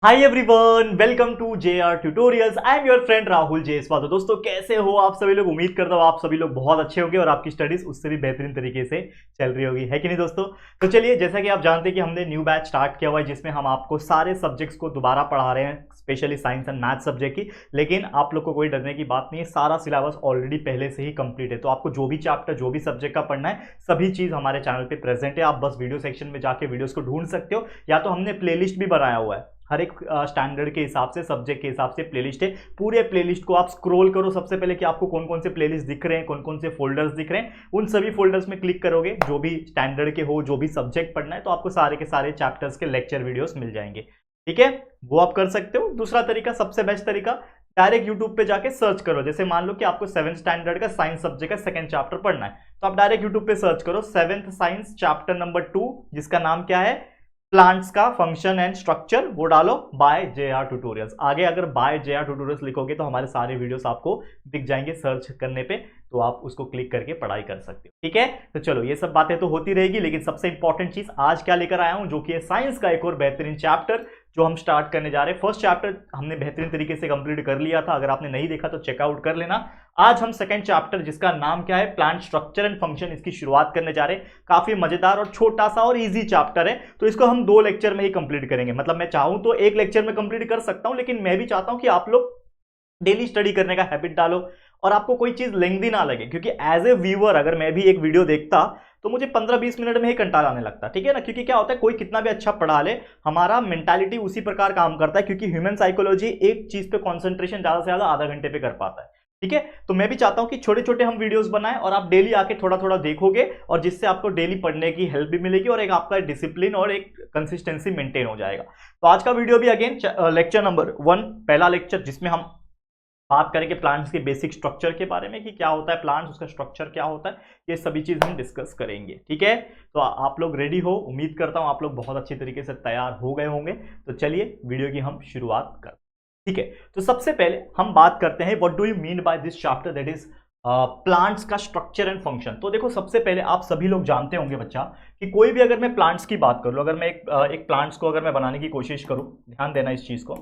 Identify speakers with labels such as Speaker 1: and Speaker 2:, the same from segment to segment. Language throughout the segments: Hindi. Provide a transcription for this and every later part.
Speaker 1: Hi everyone, welcome to JR tutorials. I am your friend Rahul Jaiswal. तो दोस्तों कैसे हो आप सभी लोग। उम्मीद करता हूँ आप सभी लोग बहुत अच्छे होंगे और आपकी स्टडीज उससे भी बेहतरीन तरीके से चल रही होगी, है कि नहीं दोस्तों। तो चलिए, जैसा कि आप जानते हैं कि हमने न्यू बैच स्टार्ट किया हुआ है जिसमें हम आपको सारे सब्जेक्ट्स को दोबारा पढ़ा रहे हैं, specially science and math subject की। लेकिन आप लोग को कोई डरने की बात नहीं है, सारा सिलेबस ऑलरेडी पहले से ही कंप्लीट है। तो आपको जो भी चैप्टर जो भी सब्जेक्ट का पढ़ना है सभी चीज हमारे चैनल पे प्रेजेंट है। आप बस वीडियो सेक्शन में जाके वीडियोस को ढूंढ सकते हो, या तो हमने प्लेलिस्ट भी बनाया हुआ है। हर एक स्टैंडर्ड के हिसाब से, सब्जेक्ट के हिसाब से प्लेलिस्ट है। पूरे प्लेलिस्ट को आप स्क्रॉल करो सबसे पहले कि आपको कौन कौन से प्लेलिस्ट दिख रहे हैं, कौन कौन से फोल्डर्स दिख रहे हैं। उन सभी फोल्डर्स में क्लिक करोगे, जो भी स्टैंडर्ड के हो, जो भी सब्जेक्ट पढ़ना है, तो आपको सारे के सारे चैप्टर्स के लेक्चर वीडियोस मिल जाएंगे। ठीक है, वो आप कर सकते हो। दूसरा तरीका, सबसे बेस्ट तरीका, डायरेक्ट यूट्यूब पे जाके सर्च करो। जैसे मान लो कि आपको 7th स्टैंडर्ड का साइंस सब्जेक्ट का सेकंड चैप्टर पढ़ना है, तो आप डायरेक्ट यूट्यूब पे सर्च करो 7th साइंस चैप्टर नंबर 2, जिसका नाम क्या है, प्लांट्स का फंक्शन एंड स्ट्रक्चर। वो डालो बाय जेआर ट्यूटोरियल्स। आगे अगर बाय जेआर ट्यूटोरियल्स लिखोगे तो हमारे सारे वीडियोस आपको दिख जाएंगे सर्च करने पे, तो आप उसको क्लिक करके पढ़ाई कर सकते हो। ठीक है, तो चलो ये सब बातें तो होती रहेगी, लेकिन सबसे इंपॉर्टेंट चीज आज क्या लेकर आया हूं, जो कि है साइंस का एक और बेहतरीन चैप्टर जो हम स्टार्ट करने जा रहे हैं। फर्स्ट चैप्टर हमने बेहतरीन तरीके से कंप्लीट कर लिया था, अगर आपने नहीं देखा तो चेकआउट कर लेना। आज हम सेकंड चैप्टर, जिसका नाम क्या है, प्लांट स्ट्रक्चर एंड फंक्शन, इसकी शुरुआत करने जा रहे हैं। काफी मजेदार और छोटा सा और इजी चैप्टर है, तो इसको हम 2 लेक्चर में ही कंप्लीट करेंगे। मतलब मैं चाहूं तो 1 लेक्चर में कंप्लीट कर सकता हूं, लेकिन मैं भी चाहता हूं कि आप लोग डेली स्टडी करने का हैबिट डालो और आपको कोई चीज लेंथी ना लगे। क्योंकि एज ए व्यूअर अगर मैं भी एक वीडियो देखता तो मुझे 15-20 मिनट में ही कंटाला आने लगता। ठीक है ना, क्योंकि क्या होता है, कोई कितना भी अच्छा पढ़ा ले, हमारा मेंटालिटी उसी प्रकार काम करता है। क्योंकि ह्यूमन साइकोलॉजी एक चीज पे कॉन्सेंट्रेशन ज्यादा से ज्यादा आधा घंटे पे कर पाता है। ठीक है, तो मैं भी चाहता हूं कि छोटे छोटे हम वीडियोस बनाएं और आप डेली आके थोड़ा थोड़ा देखोगे, और जिससे आपको डेली पढ़ने की हेल्प भी मिलेगी और एक आपका डिसिप्लिन और एक कंसिस्टेंसी मेंटेन हो जाएगा। तो आज का वीडियो भी अगेन लेक्चर नंबर 1, पहला लेक्चर, जिसमें हम बात करेंगे प्लांट्स के बेसिक स्ट्रक्चर के बारे में कि क्या होता है प्लांट्स, उसका स्ट्रक्चर क्या होता है, ये सभी चीज हम डिस्कस करेंगे। ठीक है, तो आप लोग रेडी हो, उम्मीद करता हूं आप लोग बहुत अच्छी तरीके से तैयार हो गए होंगे। तो चलिए वीडियो की हम शुरुआत करते हैं। ठीक है, तो सबसे पहले हम बात करते हैं what do you mean by this chapter, that is plants का स्ट्रक्चर एंड फंक्शन। तो देखो, सबसे पहले आप सभी लोग जानते होंगे बच्चा कि कोई भी, अगर मैं प्लांट्स की बात करूं, अगर मैं एक प्लांट्स को अगर मैं बनाने की कोशिश करूं, ध्यान देना इस चीज को,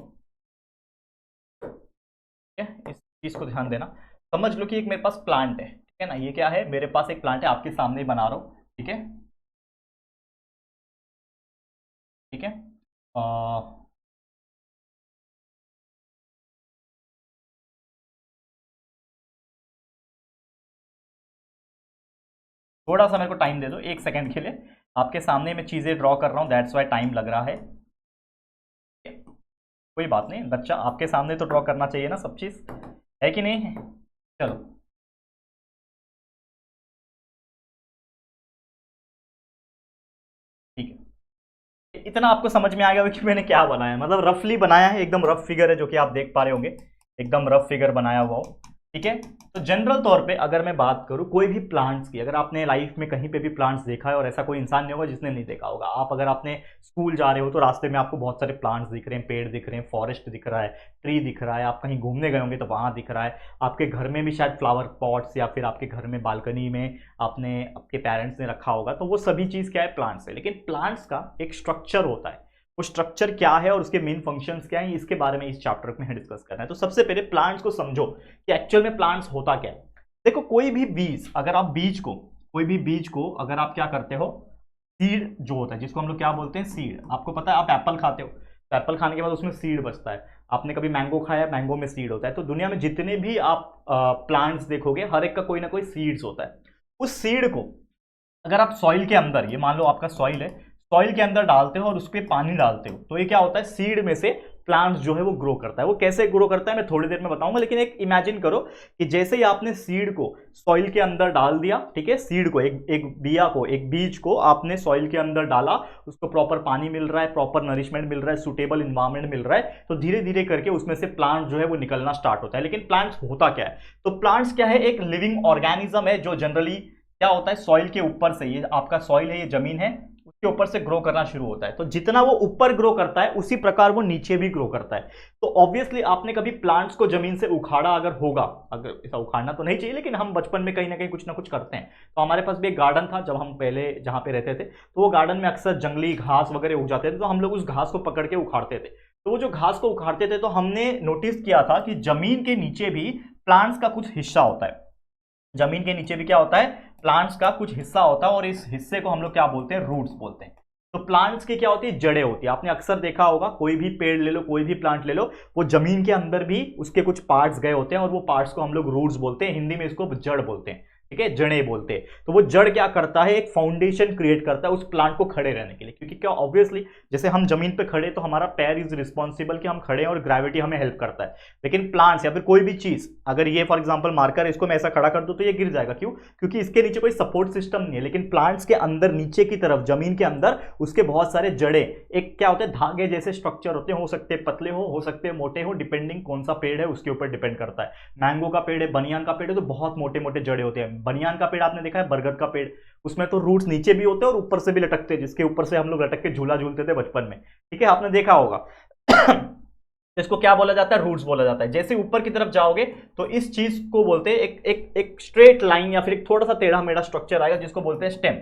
Speaker 1: इस चीज को ध्यान देना। समझ लो कि एक मेरे पास प्लांट है, ठीक है ना, ये क्या है, मेरे पास एक प्लांट है, आपके सामने ही बना रहा हूं। ठीक है, ठीक है, थोड़ा सा मेरे को टाइम दे दो, 1 सेकंड के लिए। आपके सामने मैं चीजें ड्रॉ कर रहा हूं, दैट्स वाई टाइम लग रहा है। कोई बात नहीं बच्चा, आपके सामने तो ड्रॉ करना चाहिए ना सब चीज, है कि नहीं। चलो, ठीक है, इतना आपको समझ में आ गया कि मैंने क्या बनाया है। मतलब रफली बनाया है, एकदम रफ फिगर है, जो कि आप देख पा रहे होंगे, एकदम रफ फिगर बनाया हुआ हो। ठीक है, तो जनरल तौर पे अगर मैं बात करूं कोई भी प्लांट्स की, अगर आपने लाइफ में कहीं पे भी प्लांट्स देखा है, और ऐसा कोई इंसान नहीं होगा जिसने नहीं देखा होगा। आप अगर आपने स्कूल जा रहे हो तो रास्ते में आपको बहुत सारे प्लांट्स दिख रहे हैं, पेड़ दिख रहे हैं, फॉरेस्ट दिख रहा है, ट्री दिख रहा है। आप कहीं घूमने गए होंगे तो वहां दिख रहा है। आपके घर में भी शायद फ्लावर पॉट्स, या फिर आपके घर में बालकनी में आपने, आपके पेरेंट्स ने रखा होगा, तो वो सभी चीज क्या है, प्लांट्स है। लेकिन प्लांट्स का एक स्ट्रक्चर होता है, वो स्ट्रक्चर क्या है और उसके मेन फंक्शंस क्या हैं, इसके बारे में इस चैप्टर में डिस्कस करना है। तो सबसे पहले प्लांट्स को समझो कि एक्चुअल में प्लांट्स होता क्या है। देखो, कोई भी बीज, अगर आप बीज को, कोई भी बीज को अगर आप क्या करते हो, सीड जो होता है, जिसको हम लोग क्या बोलते हैं, सीड। आपको पता है, आप एप्पल खाते हो तो एप्पल खाने के बाद उसमें सीड बचता है। आपने कभी मैंगो खाया, मैंगो में सीड होता है। तो दुनिया में जितने भी आप प्लांट्स देखोगे, हर एक का कोई ना कोई सीड्स होता है। उस सीड को अगर आप सॉइल के अंदर, ये मान लो आपका सॉइल है, सॉइल के अंदर डालते हो और उस पर पानी डालते हो, तो ये क्या होता है, सीड में से प्लांट्स जो है वो ग्रो करता है। वो कैसे ग्रो करता है मैं थोड़ी देर में बताऊंगा, लेकिन एक इमेजिन करो कि जैसे ही आपने सीड को सॉइल के अंदर डाल दिया, ठीक है, सीड को, एक बिया को, एक बीज को आपने सॉइल के अंदर डाला, उसको प्रॉपर पानी मिल रहा है, प्रॉपर नरिशमेंट मिल रहा है, सुटेबल इन्वायरमेंट मिल रहा है, तो धीरे धीरे करके उसमें से प्लांट जो है वो निकलना स्टार्ट होता है। लेकिन प्लांट्स होता क्या है, तो प्लांट्स क्या है, एक लिविंग ऑर्गेनिज्म है, जो जनरली क्या होता है, सॉइल के ऊपर से, ये आपका सॉइल है, ये जमीन है, उसके ऊपर से ग्रो करना शुरू होता है। तो जितना वो ऊपर ग्रो करता है उसी प्रकार वो नीचे भी ग्रो करता है। तो ऑब्वियसली आपने कभी प्लांट्स को जमीन से उखाड़ा अगर होगा, अगर ऐसा उखाड़ना तो नहीं चाहिए, लेकिन हम बचपन में कहीं ना कहीं कुछ ना कुछ करते हैं। तो हमारे पास भी एक गार्डन था जब हम पहले जहां पे रहते थे, तो वो गार्डन में अक्सर जंगली घास वगैरह उग जाते थे, तो हम लोग उस घास को पकड़ के उखाड़ते थे। तो वो जो घास को उखाड़ते थे तो हमने नोटिस किया था कि जमीन के नीचे भी प्लांट्स का कुछ हिस्सा होता है। जमीन के नीचे भी क्या होता है, प्लांट्स का कुछ हिस्सा होता है, और इस हिस्से को हम लोग क्या बोलते हैं, रूट्स बोलते हैं। तो प्लांट्स की क्या होती है, जड़ें होती है। आपने अक्सर देखा होगा, कोई भी पेड़ ले लो, कोई भी प्लांट ले लो, वो जमीन के अंदर भी उसके कुछ पार्ट्स गए होते हैं, और वो पार्ट्स को हम लोग रूट्स बोलते हैं, हिंदी में इसको जड़ बोलते हैं, ठीक है, जड़ें बोलते हैं। तो वो जड़ क्या करता है, एक फाउंडेशन क्रिएट करता है उस प्लांट को खड़े रहने के लिए, क्योंकि क्या ऑब्वियसली जैसे हम जमीन पे खड़े तो हमारा पैर इज रिस्पॉन्सिबल कि हम खड़े हैं और ग्रेविटी हमें हेल्प करता है। लेकिन प्लांट्स या फिर कोई भी चीज, अगर ये फॉर एग्जांपल मार्कर, इसको मैं ऐसा खड़ा कर दूं तो ये गिर जाएगा। क्यों? क्योंकि इसके नीचे कोई सपोर्ट सिस्टम नहीं है। लेकिन प्लांट्स के अंदर नीचे की तरफ जमीन के अंदर उसके बहुत सारे जड़े, एक क्या होते हैं, धागे जैसे स्ट्रक्चर होते हैं, हो सकते हैं पतले हो सकते हैं मोटे हो, डिपेंडिंग कौन सा पेड़ है उसके ऊपर डिपेंड करता है। मैंगो का पेड़ है, बनियान का पेड़ है, तो बहुत मोटे मोटे जड़े होते हैं। बनियान का पेड़ आपने देखा है, बरगद का पेड़, उसमें तो रूट्स नीचे भी होते हैं और ऊपर से भी लटकते हैं, जिसके ऊपर से हम लोग लटक के झूला झूलते थे बचपन में, ठीक है, आपने देखा होगा। इसको क्या बोला जाता है, रूट्स बोला जाता है। जैसे ऊपर की तरफ जाओगे तो इस चीज को बोलते हैं एक स्ट्रेट लाइन या फिर एक थोड़ा सा टेढ़ा मेढ़ा स्ट्रक्चर आएगा, जिसको बोलते हैं स्टेम।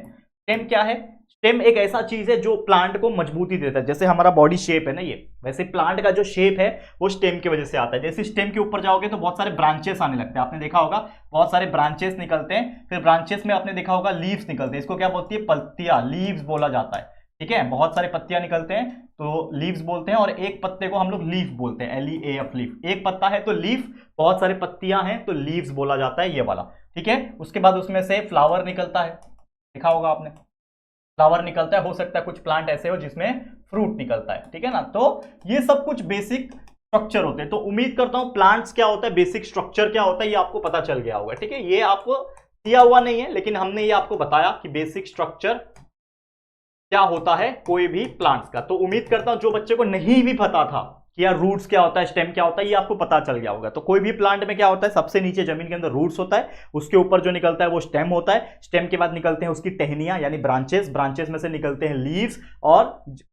Speaker 1: स्टेम क्या है, स्टेम एक ऐसा चीज है जो प्लांट को मजबूती देता है। जैसे हमारा बॉडी शेप है ना ये, वैसे प्लांट का जो शेप है वो स्टेम की वजह से आता है। जैसे स्टेम के ऊपर जाओगे तो बहुत सारे ब्रांचेस आने लगते हैं, आपने देखा होगा, बहुत सारे ब्रांचेस निकलते हैं। फिर ब्रांचेस में आपने देखा होगा लीव्स निकलते हैं, इसको क्या बोलती है, पत्तियां, लीव्स बोला जाता है, ठीक है। बहुत सारे पत्तियां निकलते हैं तो लीव्स बोलते हैं, और एक पत्ते को हम लोग लीफ बोलते हैं, LEAF, लीफ। एक पत्ता है तो लीफ, बहुत सारे पत्तियां हैं तो लीव्स बोला जाता है, ये वाला, ठीक है। उसके बाद उसमें से फ्लावर निकलता है, देखा होगा आपने, फ्लावर निकलता है। हो सकता है कुछ प्लांट ऐसे हो जिसमें फ्रूट निकलता है, ठीक है ना। तो ये सब कुछ बेसिक स्ट्रक्चर होते हैं। तो उम्मीद करता हूं प्लांट्स क्या होता है, बेसिक स्ट्रक्चर क्या होता है, ये आपको पता चल गया होगा, ठीक है। ये आपको दिया हुआ नहीं है, लेकिन हमने ये आपको बताया कि बेसिक स्ट्रक्चर क्या होता है कोई भी प्लांट्स का। तो उम्मीद करता हूं जो बच्चे को नहीं भी पता था कि यार रूट्स क्या होता है, स्टेम क्या होता है, ये आपको पता चल गया होगा। तो कोई भी प्लांट में क्या होता है, सबसे नीचे जमीन के अंदर रूट्स होता है, उसके ऊपर जो निकलता है वो स्टेम होता है, स्टेम के बाद निकलते हैं उसकी टहनियां यानी ब्रांचेस, ब्रांचेस में से निकलते हैं लीव्स, और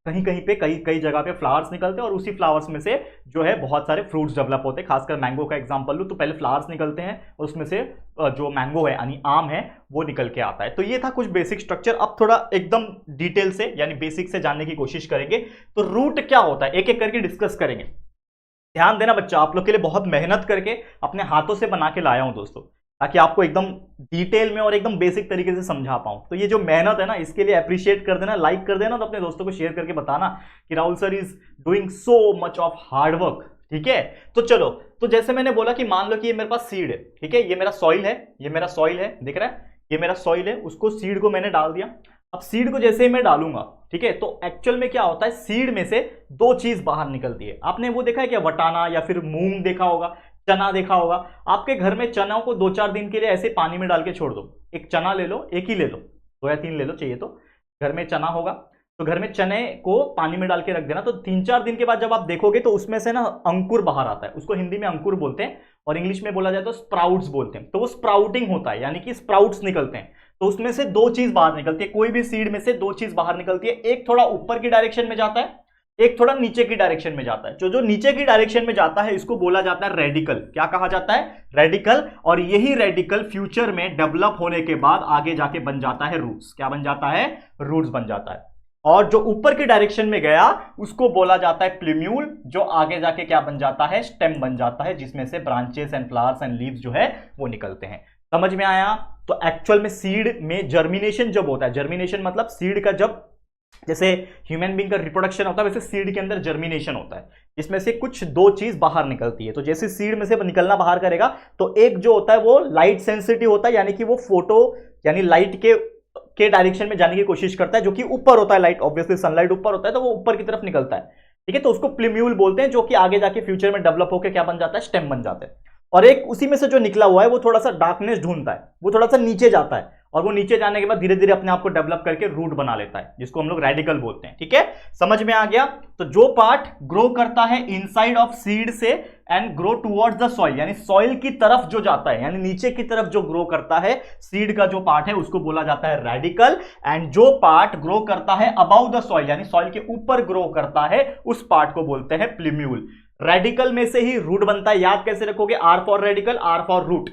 Speaker 1: कहीं कहीं पे कई जगह पे फ्लावर्स निकलते हैं, और उसी फ्लावर्स में से जो है बहुत सारे फ्रूट्स डेवलप होते हैं। खासकर मैंगो का एग्जांपल लूं तो पहले फ्लावर्स निकलते हैं और उसमें से जो मैंगो है यानी आम है वो निकल के आता है। तो ये था कुछ बेसिक स्ट्रक्चर। अब थोड़ा एकदम डिटेल से यानी बेसिक से जानने की कोशिश करेंगे। तो रूट क्या होता है एक एक करके डिस्कस करेंगे। ध्यान देना बच्चा, आप लोग के लिए बहुत मेहनत करके अपने हाथों से बना के लाया हूं दोस्तों, ताकि आपको एकदम डिटेल में और एकदम बेसिक तरीके से समझा पाऊं। तो ये जो मेहनत है ना, इसके लिए अप्रिशिएट कर देना, लाइक कर देना, तो अपने दोस्तों को शेयर करके बताना कि Rahul sir is doing so much of hard work, ठीक है। तो चलो, तो जैसे मैंने बोला कि मान लो कि ये मेरे पास सीड है, ठीक है, ये मेरा सॉइल है, ये मेरा सॉइल है, दिख रहा है, ये मेरा सॉइल है, उसको सीड को मैंने डाल दिया। अब सीड को जैसे ही मैं डालूंगा, ठीक है, तो एक्चुअल में क्या होता है, सीड में से दो चीज बाहर निकलती है। आपने वो देखा है क्या, वटाना या फिर मूंग देखा होगा, चना देखा होगा। आपके घर में चना को 2-4 दिन के लिए ऐसे पानी में डाल के छोड़ दो। एक चना ले लो, एक ही ले लो, 2 या 3 ले लो चाहिए तो। घर में चना होगा तो घर में चने को पानी में डाल के रख देना। तो 3-4 दिन के बाद जब आप देखोगे तो उसमें से ना अंकुर बाहर आता है। उसको हिंदी में अंकुर बोलते हैं और इंग्लिश में बोला जाए तो स्प्राउट्स बोलते हैं। तो वो स्प्राउटिंग होता है, यानी कि स्प्राउट्स निकलते हैं। तो उसमें से दो चीज बाहर निकलती है, कोई भी सीड में से दो चीज बाहर निकलती है। एक थोड़ा ऊपर की डायरेक्शन में जाता है, एक थोड़ा नीचे की डायरेक्शन में जाता है। जो नीचे की डायरेक्शन में जाता है इसको बोला जाता है रेडिकल। क्या कहा जाता है, रेडिकल। और यही रेडिकल फ्यूचर में डेवलप होने के बाद आगे जाके बन जाता है रूट्स। क्या बन जाता है, रूट्स बन जाता है। और जो ऊपर की डायरेक्शन में गया उसको बोला जाता है प्लूम्यूल, जो आगे जाके क्या बन जाता है, स्टेम बन जाता है, जिसमें से branches and flowers and leaves जो है वो निकलते हैं। समझ में आया। तो एक्चुअल में सीड में जर्मिनेशन जब होता है, जर्मिनेशन मतलब सीड का जब, जैसे ह्यूमन बीइंग का रिप्रोडक्शन होता है वैसे सीड के अंदर जर्मिनेशन होता है, इसमें से कुछ दो चीज बाहर निकलती है। तो जैसे सीड में से निकलना बाहर करेगा तो एक जो होता है वो लाइट सेंसिटिव होता है, यानी कि वो फोटो यानी लाइट के डायरेक्शन में जाने की कोशिश करता है, जो कि ऊपर होता है। लाइट ऑब्वियसली सनलाइट ऊपर होता है तो वो ऊपर की तरफ निकलता है, ठीक है। तो उसको प्लूम्यूल बोलते हैं, जो कि आगे जाके फ्यूचर में डेवलप होकर क्या बन जाता है, स्टेम बन जाता है। और एक उसी में से जो निकला हुआ है वो थोड़ा सा डार्कनेस ढूंढता है, वो थोड़ा सा नीचे जाता है, और वो नीचे जाने के बाद धीरे धीरे अपने आप को डेवलप करके रूट बना लेता है, जिसको हम लोग रेडिकल बोलते हैं, ठीक है। समझ में आ गया। तो जो पार्ट ग्रो करता है इनसाइड ऑफ सीड से and grow towards the soil, यानी सॉइल की तरफ जो जाता है, यानी नीचे की तरफ जो ग्रो करता है सीड का जो पार्ट है उसको बोला जाता है रेडिकल। एंड जो पार्ट ग्रो करता है अबाउ द सॉइल, यानी सॉइल के ऊपर ग्रो करता है, उस पार्ट को बोलते हैं प्लूम्यूल। रेडिकल में से ही रूट बनता है। याद कैसे रखोगे, R for radical, R for root.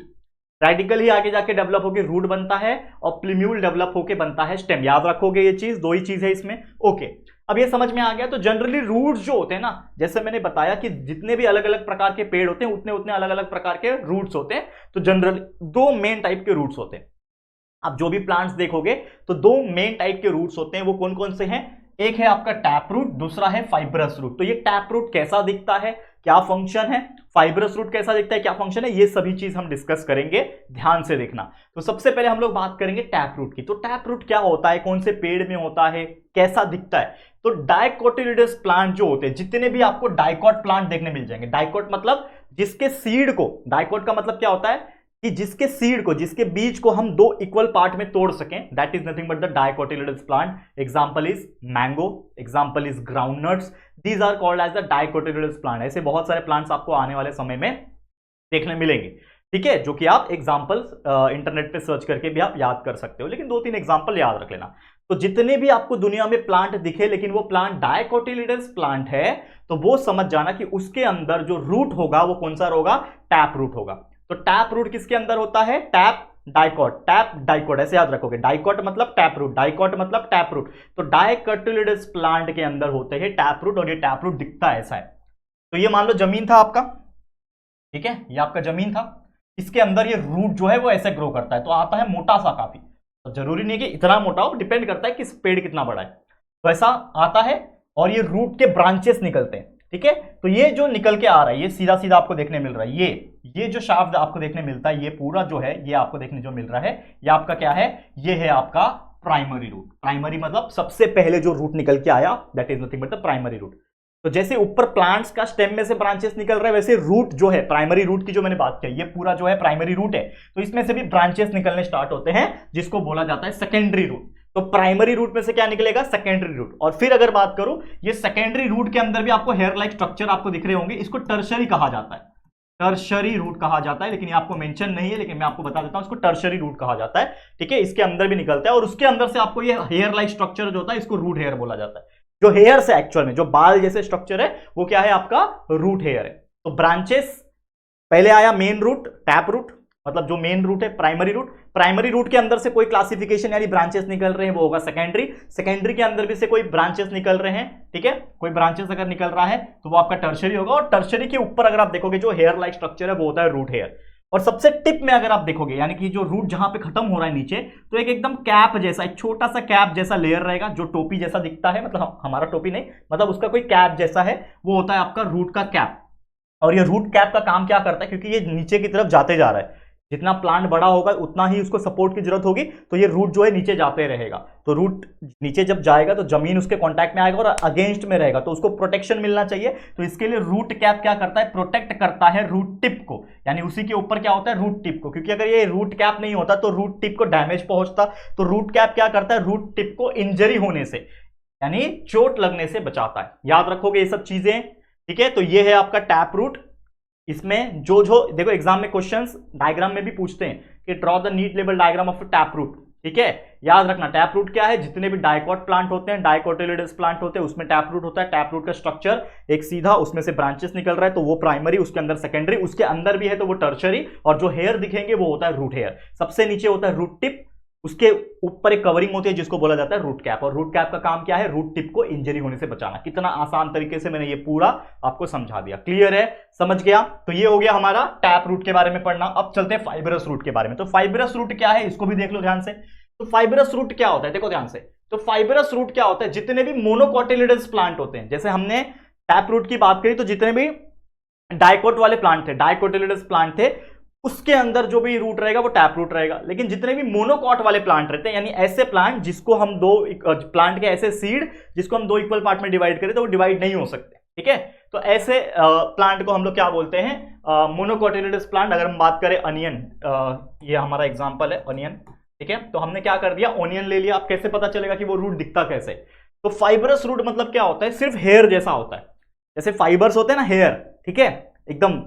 Speaker 1: Radical ही आगे जाके डेवलप होकर रूट बनता है और प्लूम्यूल डेवलप होकर बनता है स्टेम। याद रखोगे ये चीज, दो ही चीज है इसमें, ओके। अब ये समझ में आ गया। तो जनरली रूट्स जो होते हैं ना, जैसे मैंने बताया कि जितने भी अलग अलग प्रकार के पेड़ होते हैं उतने उतने अलग अलग प्रकार के रूट्स होते हैं। तो जनरली दो मेन टाइप के रूट्स होते हैं। आप जो भी प्लांट्स देखोगे तो दो मेन टाइप के रूट्स होते हैं। वो कौन कौन से हैं? एक है आपका टैप रूट, दूसरा है फाइब्रस रूट। तो ये टैप रूट कैसा दिखता है, क्या फंक्शन है, फाइब्रस रूट कैसा दिखता है, क्या फंक्शन है, ये सभी चीज हम डिस्कस करेंगे, ध्यान से देखना। तो सबसे पहले हम लोग बात करेंगे टैप रूट की। तो टैप रूट क्या होता है, कौन से पेड़ में होता है, कैसा दिखता है? तो डाइकोटिलिडस प्लांट जो होते हैं, जितने भी आपको डाइकॉट प्लांट देखने मिल जाएंगे, डाइकॉट मतलब जिसके सीड को, डाइकॉट का मतलब क्या होता है कि जिसके सीड को, जिसके बीज को हम दो इक्वल पार्ट में तोड़ सकें, that is nothing but the dicotyledons plant. Example is mango, example is groundnuts, these are called as the dicotyledons plant. ऐसे बहुत सारे प्लांट्स आपको आने वाले समय में देखने मिलेंगे, ठीक है, जो कि आप एग्जांपल्स इंटरनेट पे सर्च करके भी आप याद कर सकते हो, लेकिन 2-3 एग्जांपल याद रख लेना। तो जितने भी आपको दुनिया में प्लांट दिखे लेकिन वो प्लांट डाइकोटिलिडस प्लांट है, तो वो समझ जाना कि उसके अंदर जो रूट होगा वो कौन सा होगा? टैप रूट होगा। तो टैप रूट किसके अंदर होता है? टैप डाइकॉट, टैप डाइकॉट, ऐसे याद रखोगे। डाइकॉट मतलब टैप रूट, डाइकॉट मतलब टैप रूट। तो डाइकोटिलिडस प्लांट के अंदर होते हैं टैप रूट, और ये टैप रूट दिखता ऐसा है। तो ये मान लो जमीन था आपका, ठीक है, ये आपका जमीन था, इसके अंदर ये रूट जो है वो ऐसे ग्रो करता है। तो आता है मोटा सा काफी, तो जरूरी नहीं कि इतना मोटा हो, डिपेंड करता है कि पेड़ कितना बड़ा है। तो ऐसा आता है और ये रूट के ब्रांचेस निकलते हैं, ठीक है। तो ये जो निकल के आ रहा है, ये सीधा सीधा आपको देखने मिल रहा है, ये जो शाफ्ट आपको देखने मिलता है, ये पूरा जो है ये आपको देखने जो मिल रहा है, ये आपका क्या है? ये है आपका प्राइमरी रूट। प्राइमरी मतलब सबसे पहले जो रूट निकल के आया, that is nothing but the primary root. तो जैसे ऊपर प्लांट्स का स्टेम में से ब्रांचेस निकल रहे हैं, वैसे रूट जो है, प्राइमरी रूट की जो मैंने बात की, ये पूरा जो है प्राइमरी रूट है, तो इसमें से भी ब्रांचेस निकलने स्टार्ट होते हैं, जिसको बोला जाता है सेकेंडरी रूट। तो प्राइमरी रूट में से क्या निकलेगा? Secondary root. और फिर अगर बात करूं, ये सेकेंडरी रूट के अंदर भी आपको हेयर लाइक स्ट्रक्चर आपको दिख रहे होंगे, इसको टर्शरी कहा जाता है, टर्शरी रूट कहा जाता है, लेकिन ये आपको मेंशन नहीं है, लेकिन मैं आपको बता देता हूं, इसको टर्शरी रूट कहा जाता है, ठीक है। इसके अंदर भी निकलता है और उसके अंदर से आपको ये हेयर लाइक स्ट्रक्चर जो होता है, इसको रूट हेयर बोला जाता है। जो हेयर से एक्चुअल में जो बाल जैसे स्ट्रक्चर है वो क्या है? आपका रूट हेयर है। तो ब्रांचेस पहले आया मेन रूट, टैप रूट मतलब जो मेन रूट है, प्राइमरी रूट। प्राइमरी रूट के अंदर से कोई क्लासिफिकेशन यानी ब्रांचेस निकल रहे हैं, वो होगा सेकेंडरी। सेकेंडरी के अंदर भी से कोई ब्रांचेस निकल रहे हैं, ठीक है, कोई ब्रांचेस अगर निकल रहा है तो वो आपका टर्शरी होगा। और टर्शरी के ऊपर अगर आप देखोगे जो हेयर लाइक स्ट्रक्चर है वो होता है रूट हेयर। और सबसे टिप में अगर आप देखोगे, यानी कि जो रूट जहां पे खत्म हो रहा है नीचे, तो एक एकदम कैप जैसा, एक छोटा सा कैप जैसा लेयर रहेगा, जो टोपी जैसा दिखता है, मतलब हमारा टोपी नहीं, मतलब उसका कोई कैप जैसा है, वो होता है आपका रूट का कैप। और ये रूट कैप का काम क्या करता है? क्योंकि ये नीचे की तरफ जाते जा रहा है, जितना प्लांट बड़ा होगा उतना ही उसको सपोर्ट की जरूरत होगी, तो ये रूट जो है नीचे जाते रहेगा। तो रूट नीचे जब जाएगा तो जमीन उसके कांटेक्ट में आएगा और अगेंस्ट में रहेगा, तो उसको प्रोटेक्शन मिलना चाहिए। तो इसके लिए रूट कैप क्या करता है? प्रोटेक्ट करता है रूट टिप को, यानी उसी के ऊपर क्या होता है? रूट टिप को। क्योंकि अगर ये रूट कैप नहीं होता तो रूट टिप को डैमेज पहुंचता। तो रूट कैप क्या करता है? रूट टिप को इंजरी होने से, यानी चोट लगने से बचाता है। याद रखोगे ये सब चीजें, ठीक है। तो ये है आपका टैप रूट। इसमें जो देखो एग्जाम में क्वेश्चंस डायग्राम में भी पूछते हैं कि draw the neat label diagram of tap root, ठीक है। याद रखना टैप रूट क्या है? जितने भी डाइकॉट प्लांट होते हैं, डाइकोटिलिडस प्लांट होते हैं, उसमें टैप रूट होता है। टैप रूट का स्ट्रक्चर एक सीधा, उसमें से ब्रांचेस निकल रहा है तो वो प्राइमरी, उसके अंदर सेकेंडरी, उसके अंदर भी है तो वो टर्शरी, और जो हेयर दिखेंगे वो होता है रूट हेयर। सबसे नीचे होता है रूट टिप, उसके ऊपर एक कवरिंग होती है जिसको बोला जाता है रूट कैप। और रूट कैप का काम क्या है? रूट टिप को इंजरी होने से बचाना। कितना आसान तरीके से मैंने ये पूरा आपको समझा दिया, क्लियर है, समझ गया? तो ये हो गया हमारा टैप रूट के बारे में पढ़ना। अब चलते हैं फाइब्रस रूट के बारे में। तो फाइब्रस रूट क्या है, इसको भी देख लो ध्यान से। तो फाइब्रस रूट क्या होता है, देखो ध्यान से। तो फाइब्रस रूट क्या होता है? जितने भी मोनोकोटिलिडस प्लांट होते हैं, जैसे हमने टैप रूट की बात करी, तो जितने भी डाइकोट वाले प्लांट थे, डाइकोटिलिडस प्लांट थे, उसके अंदर जो भी रूट रहेगा वो टैप रूट रहेगा। लेकिन जितने भी मोनोकॉट वाले प्लांट रहते हैं, यानी ऐसे प्लांट जिसको हम दो प्लांट के ऐसे सीड जिसको हम दो इक्वल पार्ट में डिवाइड करें तो वो डिवाइड नहीं हो सकते, ठीक है। तो ऐसे प्लांट को हम लोग क्या बोलते हैं? मोनोकोटिलिडस प्लांट। अगर हम बात करें अनियन, ये हमारा एग्जांपल है अनियन, ठीक है। तो हमने क्या कर दिया? ओनियन ले लिया। अब कैसे पता चलेगा कि वो रूट दिखता कैसे? तो फाइबरस रूट मतलब क्या होता है? सिर्फ हेयर जैसा होता है, जैसे फाइबर्स होते हैं ना, हेयर, ठीक है, एकदम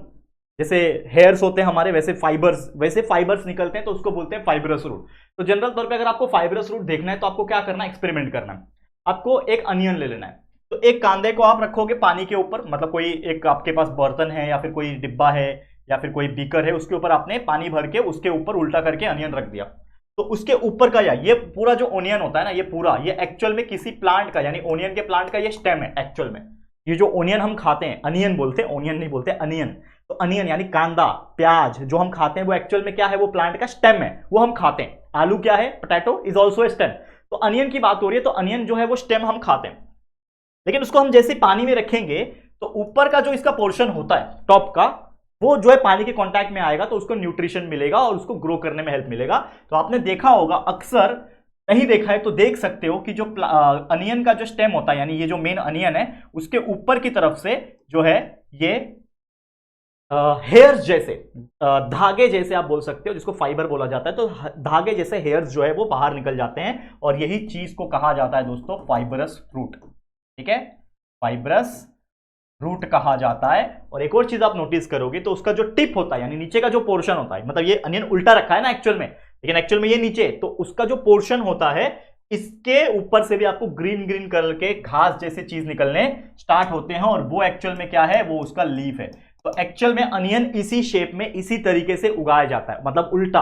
Speaker 1: जैसे हेयर्स होते हैं हमारे, वैसे फाइबर्स निकलते हैं, तो उसको बोलते हैं फाइब्रस रूट। तो जनरल तौर पे अगर आपको फाइब्रस रूट देखना है तो आपको क्या करना है? एक्सपेरिमेंट करना है। आपको एक अनियन ले लेना है, तो एक कांदे को आप रखोगे पानी के ऊपर, मतलब कोई एक आपके पास बर्तन है या फिर कोई डिब्बा है या फिर कोई बीकर है, उसके ऊपर आपने पानी भर के उसके ऊपर उल्टा करके अनियन रख दिया। तो तो उसके ऊपर का ये पूरा जो ओनियन होता है ना, ये पूरा ये एक्चुअल में किसी प्लांट का यानी ओनियन के प्लांट का ये स्टेम है एक्चुअल में। ये जो ओनियन हम खाते हैं, अनियन बोलते हैं, ओनियन नहीं बोलते, अनियन। तो अनियन यानी कांदा, प्याज जो हम खाते हैं वो एक्चुअल में क्या है, वो प्लांट का स्टेम है, वो हम खाते हैं। आलू क्या है, potato is also a stem. तो अनियन की बात हो रही है, तो अनियन जो है वो स्टेम हम खाते हैं, लेकिन उसको हम जैसे पानी में रखेंगे तो ऊपर का जो इसका पोर्शन होता है टॉप का, वो जो है पानी के कांटेक्ट में आएगा तो उसको न्यूट्रिशन मिलेगा और उसको ग्रो करने में हेल्प मिलेगा। तो आपने देखा होगा, अक्सर नहीं देखा है तो देख सकते हो कि जो अनियन का जो स्टेम होता है यानी ये जो मेन अनियन है, उसके ऊपर की तरफ से जो है ये हेयर्स जैसे, धागे जैसे आप बोल सकते हो, जिसको फाइबर बोला जाता है, तो धागे जैसे हेयर्स जो है वो बाहर निकल जाते हैं और यही चीज को कहा जाता है दोस्तों फाइबरस फ्रूट। ठीक है, फाइबरस रूट कहा जाता है। और एक और चीज आप नोटिस करोगे तो उसका जो टिप होता है यानी नीचे का जो पोर्शन होता है, मतलब ये अनियन उल्टा रखा है ना एक्चुअल में, लेकिन एक्चुअल में ये नीचे, तो उसका जो पोर्शन होता है इसके ऊपर से भी आपको ग्रीन ग्रीन कलर के घास जैसे चीज निकलने स्टार्ट होते हैं और वो एक्चुअल में क्या है, वो उसका लीफ है। तो एक्चुअल में अनियन इसी शेप में इसी तरीके से उगाया जाता है, मतलब उल्टा।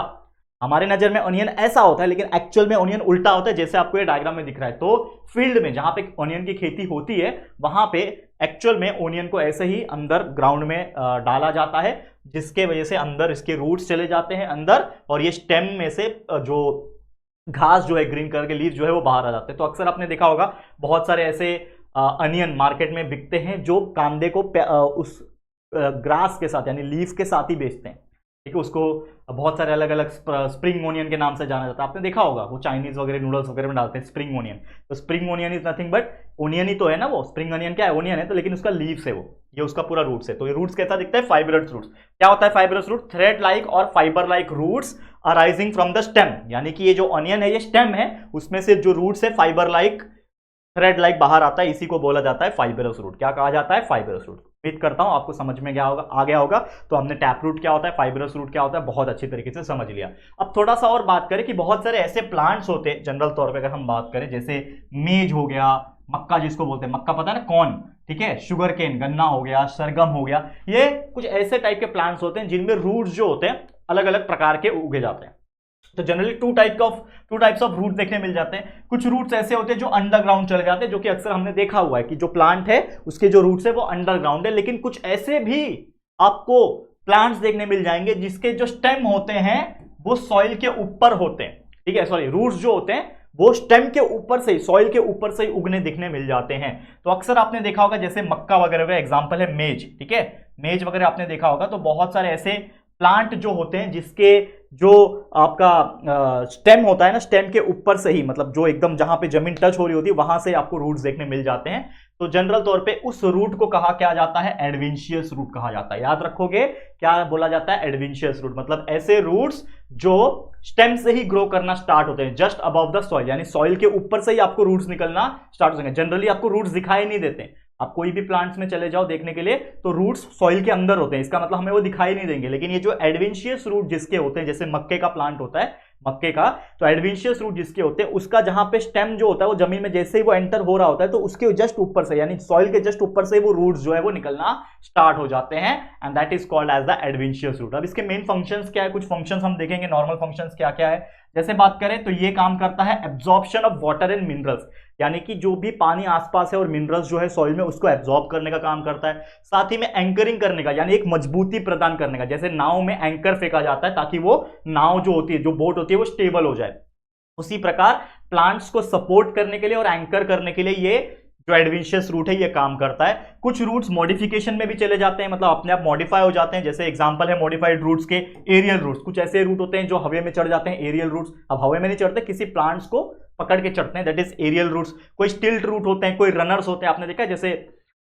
Speaker 1: हमारे नजर में ऑनियन ऐसा होता है लेकिन एक्चुअल में ऑनियन उल्टा होता है, जैसे आपको ये डायग्राम में दिख रहा है। तो फील्ड में जहां पे ऑनियन की खेती होती है वहां पे एक्चुअल में ऑनियन को ऐसे ही अंदर ग्राउंड में डाला जाता है, जिसके वजह से अंदर इसके रूट्स चले जाते हैं अंदर, और ये स्टेम में से जो घास जो है ग्रीन कलर के लीफ जो है वो बाहर आ जाते हैं। तो अक्सर आपने देखा होगा बहुत सारे ऐसे अनियन मार्केट में बिकते हैं जो कांदे को उस ग्रास के साथ यानी लीफ के साथ ही बेचते हैं। ठीक है, उसको बहुत सारे अलग अलग स्प्रिंग ओनियन के नाम से जाना जाता है, आपने देखा होगा, वो चाइनीज वगैरह नूडल्स वगैरह में डालते हैं स्प्रिंग ओनियन। तो spring onion is nothing but onion ही तो है ना, वो स्प्रिंग ओनियन क्या है, ओनियन है तो, लेकिन उसका लीव्स है वो, ये उसका पूरा रूट्स है। तो ये रूट्स कैसा दिखता है, फाइबरस रूट्स। क्या होता है फाइबरस रूट, थ्रेड लाइक और fibre like roots arising from the stem, यानी कि ये जो ऑनियन है ये स्टेम है, उसमें से जो रूट्स है फाइबर लाइक थ्रेड लाइक बाहर आता है, इसी को बोला जाता है फाइबरस रूट। क्या कहा जाता है, फाइबरस रूट। उम्मीद करता हूं आपको समझ में आ गया होगा। तो हमने टैप रूट क्या होता है, फाइबरस रूट क्या होता है, बहुत अच्छी तरीके से समझ लिया। अब थोड़ा सा और बात करें कि बहुत सारे ऐसे प्लांट्स होते हैं जनरल तौर पे, अगर हम बात करें जैसे मेज हो गया, मक्का जिसको बोलते हैं, मक्का पता है ना, कॉर्न, ठीक है, शुगर केन गन्ना हो गया, सरगम हो गया, ये कुछ ऐसे टाइप के प्लांट्स होते हैं जिनमें रूट्स जो होते हैं अलग अलग प्रकार के उगे जाते हैं। तो generally two types of root देखने मिल जाते हैं। कुछ रूट्स ऐसे होते हैं जो अंडरग्राउंड चले जाते हैं, जो कि अक्सर हमने देखा हुआ है कि जो प्लांट है उसके जो रूट्स है वो अंडरग्राउंड है। लेकिन कुछ ऐसे भी आपको प्लांट्स देखने मिल जाएंगे जिसके जो स्टेम होते हैं वो सॉइल के ऊपर होते हैं। ठीक है, सॉरी, रूट्स जो होते हैं वो स्टेम के ऊपर से ही, सॉइल के ऊपर से ही उगने दिखने मिल जाते हैं। तो अक्सर आपने देखा होगा जैसे मक्का वगैरह का एग्जांपल है मेज। ठीक है, मेज वगैरह आपने देखा होगा। तो बहुत सारे ऐसे प्लांट जो होते हैं जिसके जो आपका स्टेम होता है ना, स्टेम के ऊपर से ही, मतलब जो एकदम जहां पे जमीन टच हो रही होती है वहां से आपको रूट्स देखने मिल जाते हैं। तो जनरल तौर पे उस रूट को कहा क्या जाता है, एडवेंशियस रूट कहा जाता है। याद रखोगे क्या बोला जाता है, एडवेंशियस रूट, मतलब ऐसे रूट्स जो स्टेम से ही ग्रो करना स्टार्ट होते हैं, जस्ट अबव द सॉइल, यानी सॉइल के ऊपर से ही आपको रूट्स निकलना स्टार्ट हो जाएंगे। जनरली आपको रूट्स दिखाई नहीं देते, आप कोई भी प्लांट्स में चले जाओ देखने के लिए तो रूट्स सॉइल के अंदर होते हैं, इसका मतलब हमें वो दिखाई नहीं देंगे। लेकिन ये जो एडवेंशियस रूट जिसके होते हैं, जैसे मक्के का प्लांट होता है, मक्के का, तो एडवेंशियस रूट जिसके होते हैं उसका जहां पे स्टेम जो होता है वो जमीन में जैसे ही वो एंटर हो रहा होता है तो उसके जस्ट ऊपर से, यानी सॉइल के जस्ट ऊपर से वो रूट्स जो है वो निकलना स्टार्ट हो जाते हैं, and that is called as the adventitious root. अब इसके मेन फंक्शंस क्या है, कुछ फंक्शंस हम देखेंगे, नॉर्मल फंक्शंस क्या क्या है। जैसे बात करें तो ये काम करता है absorption of water and minerals, यानी कि जो भी पानी आसपास है और मिनरल्स जो है सॉइल में उसको एब्जॉर्ब करने का काम करता है। साथ ही में एंकरिंग करने का, यानी एक मजबूती प्रदान करने का, जैसे नाव में एंकर फेंका जाता है ताकि वो नाव जो होती है, जो बोट होती है, वो स्टेबल हो जाए, उसी प्रकार प्लांट्स को सपोर्ट करने के लिए और एंकर करने के लिए ये जो एडवेंशियस रूट है ये काम करता है। कुछ रूट्स मॉडिफिकेशन में भी चले जाते हैं, मतलब अपने आप मॉडिफाई हो जाते हैं। जैसे एग्जांपल है मॉडिफाइड रूट्स के एरियल रूट्स। कुछ ऐसे रूट होते हैं जो हवा में चढ़ जाते हैं, एरियल रूट्स। अब हवा में नहीं चढ़ते, किसी प्लांट्स को पकड़ के चढ़ते हैं, दैट इज एरियल रूट्स। कोई स्टिल्ट रूट होते हैं, कोई रनर्स होते हैं, आपने देखा है जैसे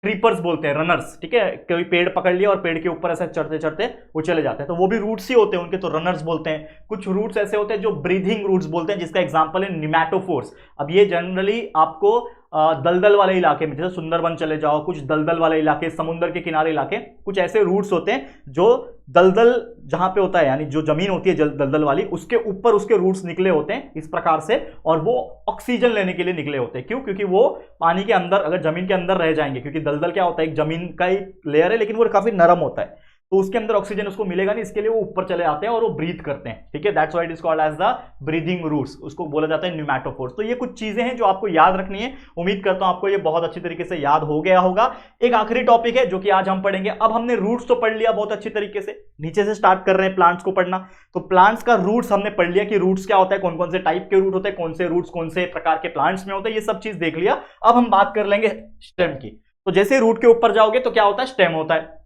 Speaker 1: क्रीपर्स बोलते हैं, रनर्स। ठीक है, कोई पेड़ पकड़ लिया और पेड़ के ऊपर ऐसे चढ़ते चढ़ते वो चले जाते हैं, तो वो भी रूट्स ही होते हैं उनके, तो रनर्स बोलते हैं। कुछ रूट्स ऐसे होते हैं जो ब्रीथिंग रूट्स बोलते हैं, जिसका एग्जांपल है निमैटोफोर्स। अब ये जनरली आपको दलदल वाले इलाके में, जैसे सुंदरबन चले जाओ, कुछ दलदल वाले इलाके, समुद्र के किनारे इलाके, कुछ ऐसे रूट्स होते हैं जो दलदल जहां पे होता है, यानी जो जमीन होती है दलदल वाली, उसके ऊपर उसके रूट्स निकले होते हैं इस प्रकार से, और वो ऑक्सीजन लेने के लिए निकले होते हैं। क्यों? क्योंकि वो पानी के अंदर, अगर जमीन के अंदर रह जाएंगे, क्योंकि दलदल क्या होता है, एक जमीन का ही लेयर है लेकिन वो काफी नरम होता है, तो उसके अंदर ऑक्सीजन उसको मिलेगा नहीं, इसके लिए वो ऊपर चले जाते हैं और वो ब्रीथ करते हैं, ठीक है। That's why it is called as the breathing roots, उसको बोला जाता है न्यूमैटोफोर्स। तो ये कुछ चीजें हैं जो आपको याद रखनी है, उम्मीद करता हूं आपको ये बहुत अच्छी तरीके से याद हो गया होगा। एक आखिरी टॉपिक है जो कि आज हम पढ़ेंगे। अब हमने रूट्स तो पढ़ लिया बहुत अच्छी तरीके से, नीचे से स्टार्ट कर रहे हैं प्लांट्स को पढ़ना। तो प्लांट्स का रूट्स हमने पढ़ लिया कि रूट्स क्या होता है, कौन कौन से टाइप के रूट होते हैं, कौन से रूट्स कौन से प्रकार के प्लांट्स में होते हैं, ये सब चीज देख लिया। अब हम बात कर लेंगे स्टेम की। तो जैसे रूट के ऊपर जाओगे तो क्या होता है, स्टेम होता है।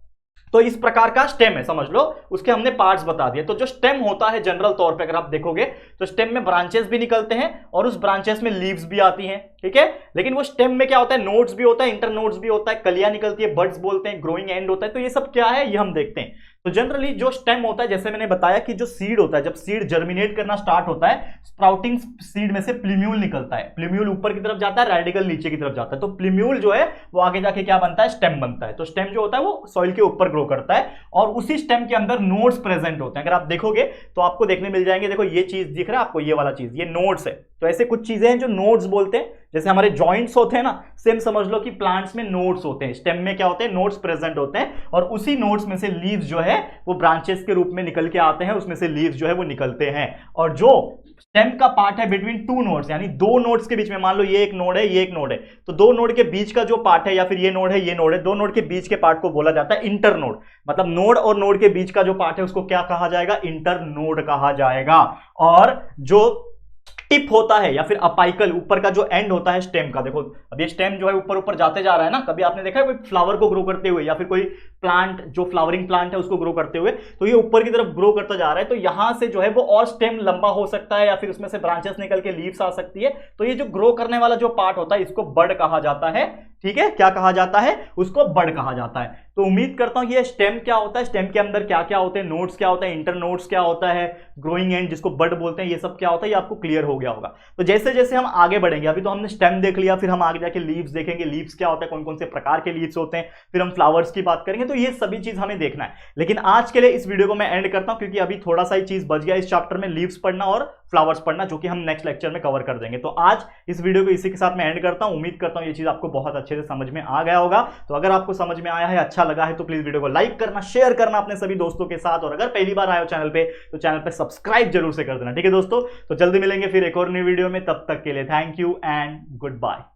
Speaker 1: तो इस प्रकार का स्टेम है, समझ लो, उसके हमने पार्ट्स बता दिए। तो जो स्टेम होता है जनरल तौर पे अगर आप देखोगे तो स्टेम में ब्रांचेस भी निकलते हैं और उस ब्रांचेस में लीव्स भी आती हैं, ठीक है। लेकिन वो स्टेम में क्या होता है, नोड्स भी होता है, इंटर नोड्स भी होता है, कलियां निकलती है, बड्स बोलते हैं, ग्रोइंग एंड होता है। तो ये सब क्या है ये हम देखते हैं। तो जनरली जो स्टेम होता है, जैसे मैंने बताया कि जो सीड होता है, जब सीड जर्मिनेट करना स्टार्ट होता है, स्प्राउटिंग सीड में से प्लूम्यूल निकलता है। प्लूम्यूल ऊपर की तरफ जाता है, रेडिकल नीचे की तरफ जाता है। तो प्लूम्यूल जो है वो आगे जाके क्या बनता है, स्टेम बनता है। तो स्टेम जो होता है वो सॉइल के ऊपर ग्रो करता है और उसी स्टेम के अंदर नोड्स प्रेजेंट होते हैं। अगर आप देखोगे तो आपको देखने मिल जाएंगे, देखो ये चीज दिख रहा है आपको, ये वाला चीज, ये नोड्स है। तो ऐसे कुछ चीजें हैं जो नोड्स बोलते हैं, जैसे हमारे जॉइंट्स होते हैं ना, सेम समझ लो कि प्लांट्स में नोड्स होते हैं, स्टेम में क्या होते हैं, नोड्स प्रेजेंट होते हैं और उसी नोड्स में से लीव्स जो है वो ब्रांचेस के रूप में निकल के आते हैं, उसमें से लीव्स जो है वो निकलते हैं। और जो स्टेम का पार्ट है बिटवीन टू नोड्स, यानी दो नोड्स के बीच में, मान लो ये एक नोड है, ये एक नोड है, तो दो नोड के बीच का जो पार्ट है, या फिर ये नोड है, ये नोड है, दो नोड के बीच के पार्ट को बोला जाता है इंटर नोड। मतलब नोड और नोड के बीच का जो पार्ट है उसको क्या कहा जाएगा, इंटर नोड कहा जाएगा। और जो टिप होता है या फिर अपाइकल, ऊपर का जो एंड होता है स्टेम का, देखो अब ये स्टेम जो है ऊपर ऊपर जाते जा रहा है ना, कभी आपने देखा है कोई फ्लावर को ग्रो करते हुए या फिर कोई प्लांट जो फ्लावरिंग प्लांट है उसको ग्रो करते हुए, तो ये ऊपर की तरफ ग्रो करता जा रहा है। तो यहां से जो है वो और स्टेम लंबा हो सकता है या फिर उसमें से ब्रांचेस निकल के लीव्स आ सकती है। तो ये जो ग्रो करने वाला जो पार्ट होता है इसको बड कहा जाता है, ठीक है। क्या कहा जाता है, उसको बड कहा जाता है। तो उम्मीद करता हूं कि ये स्टेम क्या होता है, स्टेम के अंदर क्या क्या होते हैं, नोड्स क्या होता है, इंटर नोड्स क्या होता है, ग्रोइंग एंड जिसको बड बोलते हैं, ये सब क्या होता है, ये आपको क्लियर हो गया होगा। तो जैसे जैसे हम आगे बढ़ेंगे, अभी तो हमने स्टेम देख लिया, फिर हम आगे जाके लीव्स देखेंगे, लीव्स क्या होता है, कौन कौन से प्रकार के लीव्स होते हैं, फिर हम फ्लावर्स की बात करेंगे। तो ये सभी चीज हमें देखना है। लेकिन आज के लिए इस वीडियो को मैं एंड करता हूं, क्योंकि अभी थोड़ा सा ही चीज बच गया इस चैप्टर में, लीव्स पढ़ना और फ्लावर्स पढ़ना, जो कि हम नेक्स्ट लेक्चर में कवर कर देंगे। तो आज इस वीडियो को इसी के साथ मैं एंड करता हूं। उम्मीद करता हूं ये चीज आपको बहुत अच्छे से समझ में आ गया होगा। तो अगर आपको समझ में आया है, अच्छा लगा है, तो प्लीज वीडियो को लाइक करना, शेयर करना अपने सभी दोस्तों के साथ, और अगर पहली बार आए हो चैनल पे तो चैनल पे सब्सक्राइब जरूर से कर देना, ठीक है दोस्तों। तो जल्दी मिलेंगे फिर एक और नई वीडियो में, तब तक के लिए thank you and good bye.